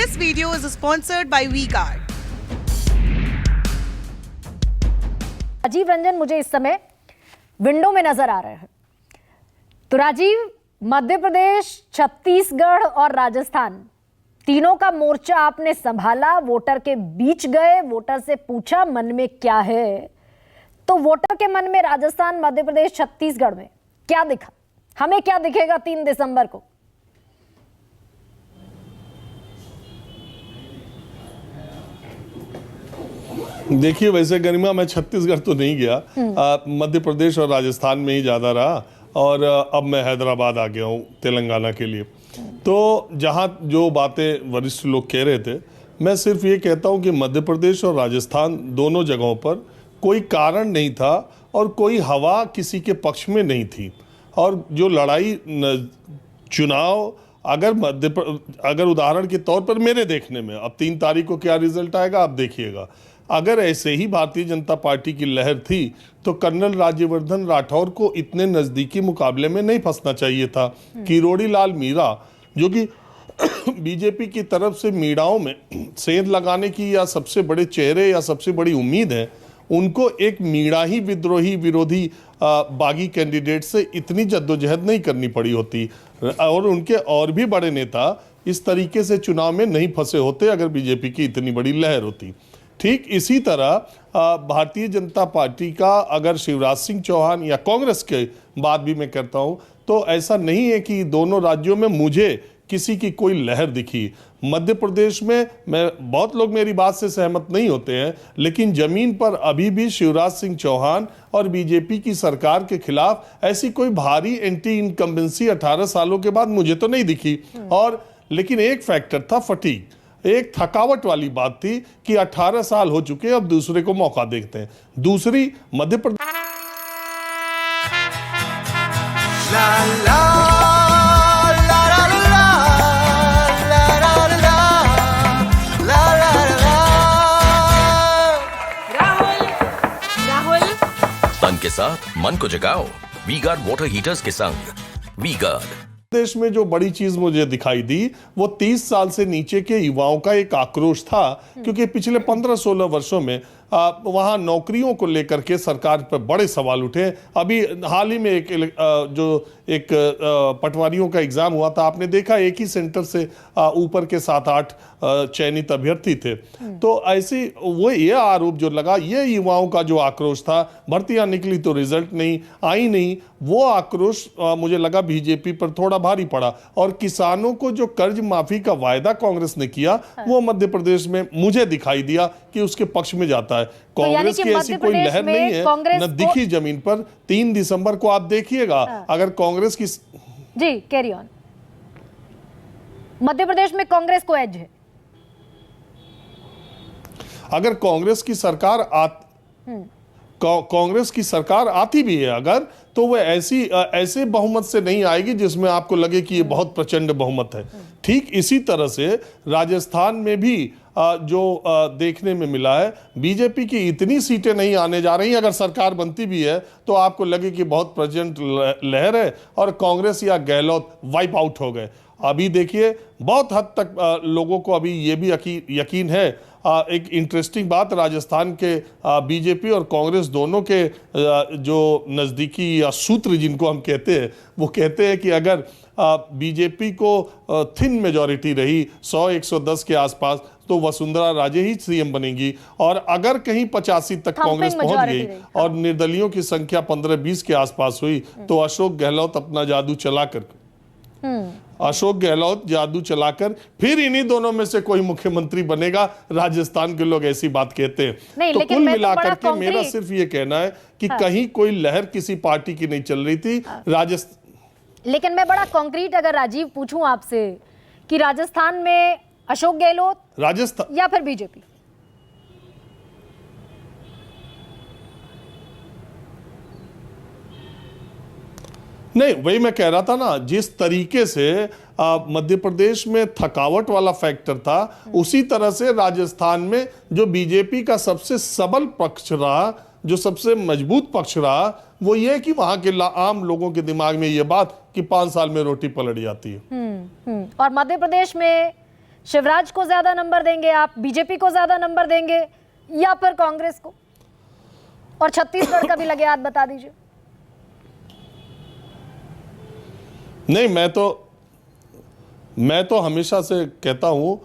This video is sponsored by V-Guard. Rajiv Ranjan मुझे इस समय विंडो में नजर आ रहे हैं। तो राजीव, मध्य प्रदेश, छत्तीसगढ़ और राजस्थान तीनों का मोर्चा आपने संभाला, वोटर के बीच गए, वोटर से पूछा मन में क्या है। तो वोटर के मन में राजस्थान, मध्य प्रदेश, छत्तीसगढ़ में क्या दिखा? हमें क्या दिखेगा 3 दिसंबर को? देखिए, वैसे गरिमा मैं छत्तीसगढ़ तो नहीं गया, मध्य प्रदेश और राजस्थान में ही ज़्यादा रहा और अब मैं हैदराबाद आ गया हूँ तेलंगाना के लिए। तो जहाँ जो बातें वरिष्ठ लोग कह रहे थे, मैं सिर्फ ये कहता हूँ कि मध्य प्रदेश और राजस्थान दोनों जगहों पर कोई कारण नहीं था और कोई हवा किसी के पक्ष में नहीं थी। और जो लड़ाई चुनाव अगर उदाहरण के तौर पर मेरे देखने में, अब 3 तारीख को क्या रिजल्ट आएगा आप देखिएगा, अगर ऐसे ही भारतीय जनता पार्टी की लहर थी तो कर्नल राज्यवर्धन राठौर को इतने नज़दीकी मुकाबले में नहीं फंसना चाहिए था। किरोड़ी लाल मीणा, जो कि बीजेपी की तरफ से मीणाओं में सेंध लगाने की या सबसे बड़े चेहरे या सबसे बड़ी उम्मीद है, उनको एक मीणा ही विद्रोही विरोधी बागी कैंडिडेट से इतनी जद्दोजहद नहीं करनी पड़ी होती और उनके और भी बड़े नेता इस तरीके से चुनाव में नहीं फंसे होते अगर बीजेपी की इतनी बड़ी लहर होती। ठीक इसी तरह भारतीय जनता पार्टी का अगर शिवराज सिंह चौहान या कांग्रेस के बात भी मैं करता हूं, तो ऐसा नहीं है कि दोनों राज्यों में मुझे किसी की कोई लहर दिखी। मध्य प्रदेश में बहुत लोग मेरी बात से सहमत नहीं होते हैं, लेकिन जमीन पर अभी भी शिवराज सिंह चौहान और बीजेपी की सरकार के खिलाफ ऐसी कोई भारी एंटी इनकम्बेंसी 18 सालों के बाद मुझे तो नहीं दिखी। और लेकिन एक फैक्टर था फटीग, एक थकावट वाली बात थी कि 18 साल हो चुके, अब दूसरे को मौका देखते हैं। दूसरी मध्य प्रदेश तन के साथ मन को जगाओ वी-गार्ड वाटर हीटर्स के संग। वी-गार्ड देश में जो बड़ी चीज मुझे दिखाई दी वो 30 साल से नीचे के युवाओं का एक आक्रोश था, क्योंकि पिछले 15-16 वर्षों में वहाँ नौकरियों को लेकर के सरकार पर बड़े सवाल उठे। अभी हाल ही में एक पटवारियों का एग्जाम हुआ था, आपने देखा एक ही सेंटर से ऊपर के 7-8 चयनित अभ्यर्थी थे। तो ऐसी वो ये आरोप जो लगा, ये युवाओं का जो आक्रोश था, भर्तियां निकली तो रिजल्ट नहीं आई नहीं, वो आक्रोश मुझे लगा बीजेपी पर थोड़ा भारी पड़ा। और किसानों को जो कर्ज माफी का वायदा कांग्रेस ने किया, वो मध्य प्रदेश में मुझे दिखाई दिया कि उसके पक्ष में जाता है। कांग्रेस की ऐसी कोई लहर नहीं है, न दिखी जमीन पर। 3 दिसंबर को आप देखिएगा, अगर कांग्रेस की जी कैरी ऑन, मध्य प्रदेश में कांग्रेस को एज है। अगर कांग्रेस की सरकार आती भी है अगर, तो वह ऐसे बहुमत से नहीं आएगी जिसमें आपको लगे कि ये बहुत प्रचंड बहुमत है। ठीक इसी तरह से राजस्थान में भी जो देखने में मिला है, बीजेपी की इतनी सीटें नहीं आने जा रही। अगर सरकार बनती भी है तो आपको लगे कि बहुत प्रचंड लहर है और कांग्रेस या गहलोत वाइप आउट हो गए। अभी देखिए, बहुत हद तक लोगों को अभी ये भी यकीन है। एक इंटरेस्टिंग बात, राजस्थान के बीजेपी और कांग्रेस दोनों के जो नज़दीकी या सूत्र जिनको हम कहते हैं, वो कहते हैं कि अगर बीजेपी को थिन मेजॉरिटी रही 100-110 के आसपास, तो वसुंधरा राजे ही सीएम बनेगी। और अगर कहीं 85 तक कांग्रेस पहुंच गई और निर्दलियों की संख्या 15-20 के आसपास हुई, तो अशोक गहलोत अपना जादू चलाकर फिर इन्हीं दोनों में से कोई मुख्यमंत्री बनेगा। राजस्थान के लोग ऐसी बात कहते हैं। तो कुल मिलाकर के मेरा सिर्फ ये कहना है कि कहीं कोई लहर किसी पार्टी की नहीं चल रही थी राजस्थान। लेकिन मैं बड़ा कॉन्क्रीट अगर राजीव पूछूं आपसे कि राजस्थान में अशोक गहलोत या फिर बीजेपी? नहीं, वही मैं कह रहा था ना, जिस तरीके से मध्य प्रदेश में थकावट वाला फैक्टर था, उसी तरह से राजस्थान में जो बीजेपी का सबसे सबल पक्ष रहा, जो सबसे मजबूत पक्ष रहा, वो ये कि वहां के आम लोगों के दिमाग में ये बात कि 5 साल में रोटी पलट जाती है। और मध्य प्रदेश में शिवराज को ज्यादा नंबर देंगे आप, बीजेपी को ज्यादा नंबर देंगे या फिर कांग्रेस को? और छत्तीसगढ़ का भी लगे हाथ बता दीजिए। नहीं, मैं तो हमेशा से कहता हूं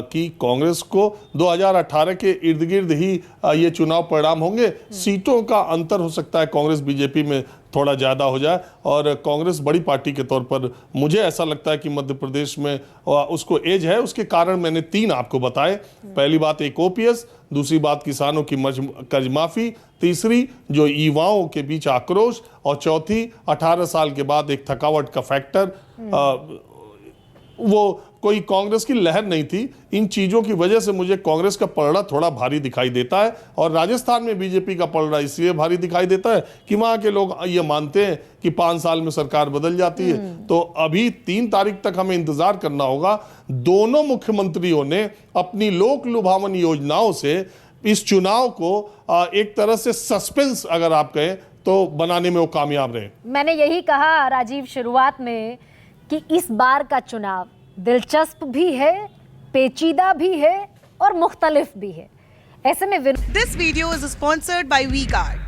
कि कांग्रेस को 2018 के इर्द गिर्द ही ये चुनाव परिणाम होंगे। सीटों का अंतर हो सकता है कांग्रेस बीजेपी में थोड़ा ज़्यादा हो जाए, और कांग्रेस बड़ी पार्टी के तौर पर मुझे ऐसा लगता है कि मध्य प्रदेश में उसको एज है। उसके कारण मैंने 3 आपको बताए। पहली बात एक ओपीएस, दूसरी बात किसानों की कर्ज माफ़ी, तीसरी जो युवाओं के बीच आक्रोश, और चौथी 18 साल के बाद एक थकावट का फैक्टर। वो कोई कांग्रेस की लहर नहीं थी। इन चीज़ों की वजह से मुझे कांग्रेस का पलड़ा थोड़ा भारी दिखाई देता है, और राजस्थान में बीजेपी का पलड़ा इसलिए भारी दिखाई देता है कि वहाँ के लोग ये मानते हैं कि 5 साल में सरकार बदल जाती है। तो अभी 3 तारीख तक हमें इंतजार करना होगा। दोनों मुख्यमंत्रियों ने अपनी लोक लुभावन योजनाओं से इस चुनाव को एक तरह से सस्पेंस, अगर आप कहें तो, बनाने में वो कामयाब रहे। मैंने यही कहा राजीव शुरुआत में कि इस बार का चुनाव दिलचस्प भी है, पेचीदा भी है और मुख्तलिफ भी है। ऐसे में This video is sponsored by V-Guard.